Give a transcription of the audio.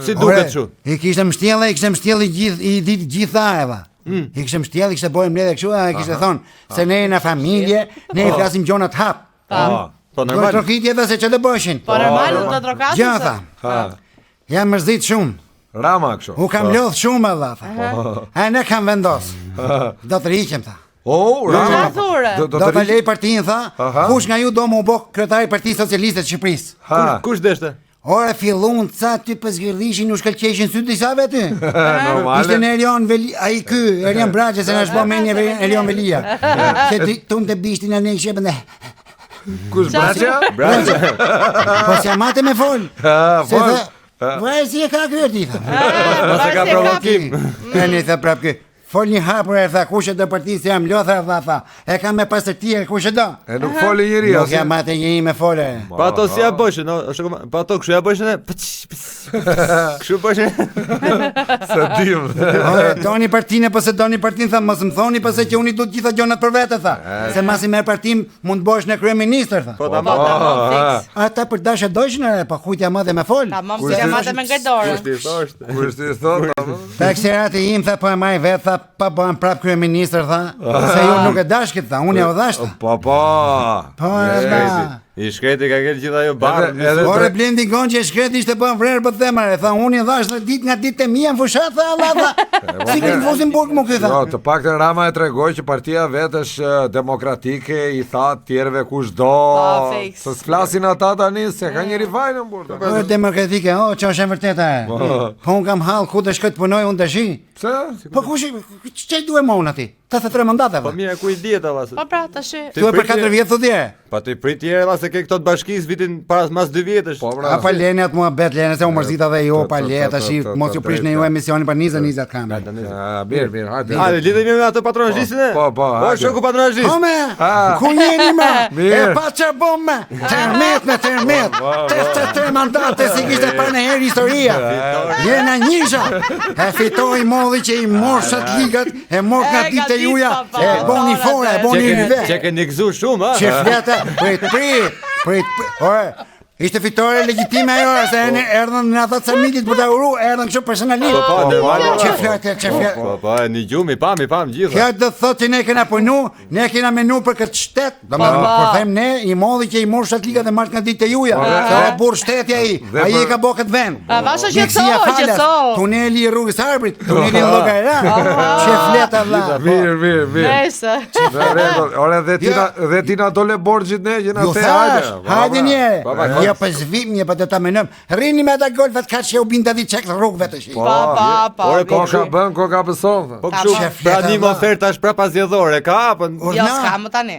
Si duket kështu? I kishte mshtjellë gjitha eva. I kishte mshtjellë, i kishte bojë mbledhje kështu, i kishte thonë se ne jena familje, ne i flasim gjona të hap. Po normal. Do trokitje edhe se ç'do bëshin. Po normal, do trokasin. Gjatha. Jam mërzit shumë. Rama kështu. U kam lodh shumë edhe tha. A ne kam vendos. Do të riqem tha. Rama. Do të lej partinë tha. Kush nga ju do më u bë kryetari i Partisë Socialiste të Shqipërisë? Kush deshte? Ora fillun ca ty për zgjidhishin u shkëlqeshin sy disave aty. Normale. Ishte në Erion ai Erion Braçe se na shpo mendje Erion Velia. Se ton të bishtin ne shepën. Kush Braçe? Po si amate me fol. Fol. Vaj si e ka ky ti tha. Mos e ka provokim. Tani tha prap ky. Fol një hapur e tha kush e do partisë jam lodha tha. E kam me pastërtia kush e do. E nuk foli njëri Nuk jam atë një me fole. Pa ato si ja bëshën, pa ato kështu ja bëshën. Kështu bëshën. Sa dim. Doni partinë po se doni partinë tha mos më thoni pse që unë do të gjitha gjonat për vete tha. Se masi merr partim mund të bësh në kryeministër tha. Po tamam. Ata për dashë dojshin po kujt jam edhe me fol. Tamam, si jam atë me ngjdorën. Kush ti thot? Takserati im tha po e marr vet tha pa bën prap kryeministër tha. Se ju nuk e dashkit tha, unë ja u dash. Po. Po edhe. I shkreti ka ngel gjithë ajo barë. Ore Blendi Gonçi shkreti ishte bën vrerë për themare, tha unë i dhash ditë nga ditë e mia në fushat tha Allah tha. Si ke fusin burg më ky tha. Jo, të paktën Rama e tregoi që partia vet është demokratike, i tha të tjerëve kush do. Se flasin ata tani se ka njëri vajnë në burg. Po demokratike, ç'është e vërtetë. Po un kam hall ku të shkoj të punoj un tash. Pse? Po kush ç'e duhet më un aty? Ta the 3 mandate. Po mira ku i dihet ava. Po pra tash. Tu e për 4 vjet thotë. Pa ti prit tjerë se ke këto të bashkisë vitin para mas 2 vjetësh. Po pra. Pa leni atë muhabet leni se u mërzita dhe jo pa le tash mos ju prish në ju emisionin për 20 kamerë. Mirë, hajde. Hajde, lidhemi me atë patronazhistin e? Po. Po shoku patronazhist. Po me. Ku jeni më? E pa çabom me. Termet. Te mandate si kishte para në herë historia. Jena njësha. E fitoi modhi që i morshat ligat, e mor nga ditë juja, e boni fora, e boni rive. Çe keni gëzu shumë, ha? Që fleta, prit. Ore, ishte fitore legjitime ajo, se erdhën në ato samitit për ta uru, erdhën kështu personalisht. Po, normal. Që fleta. Po, një gjumë, pam gjithë. Kjo do të thotë që ne kena punu, ne kena menu për këtë shtet. Domethënë, kur them ne, i modhi që i morshat liga dhe marrë nga ditë juja. Sa burr shteti ai e ka bë këtë vend. Vasho qetso. Tuneli i rrugës Arbrit, tuneli i Llogara. Që fleta vlla. Mirë. Nëse. Ora dhe ti na dole borxhit ne që na the hajde. Hajde një. Ja pa zvim, ja pa të ta menëm. Rrini me ata golfat ka që u binda di çek rrugëve të shi. Po. Ore ko ka beson. Po kështu, pra një ofertë tash prapa zgjedhore, ka hapën. Jo, s'ka më tani.